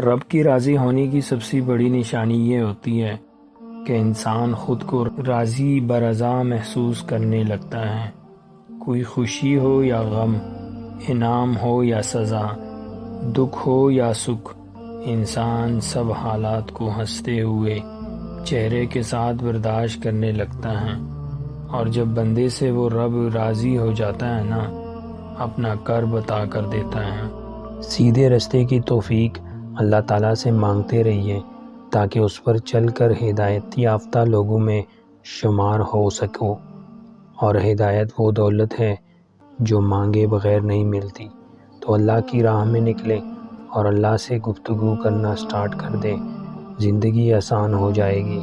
رب کی راضی ہونے کی سب سے بڑی نشانی یہ ہوتی ہے کہ انسان خود کو راضی برضا محسوس کرنے لگتا ہے۔ کوئی خوشی ہو یا غم، انعام ہو یا سزا، دکھ ہو یا سکھ، انسان سب حالات کو ہنستے ہوئے چہرے کے ساتھ برداشت کرنے لگتا ہے، اور جب بندے سے وہ رب راضی ہو جاتا ہے نا، اپنا کرب عطا کر دیتا ہے۔ سیدھے راستے کی توفیق اللہ تعالیٰ سے مانگتے رہیے تاکہ اس پر چل کر ہدایت یافتہ لوگوں میں شمار ہو سکو، اور ہدایت وہ دولت ہے جو مانگے بغیر نہیں ملتی۔ تو اللہ کی راہ میں نکلے اور اللہ سے گفتگو کرنا سٹارٹ کر دیں، زندگی آسان ہو جائے گی۔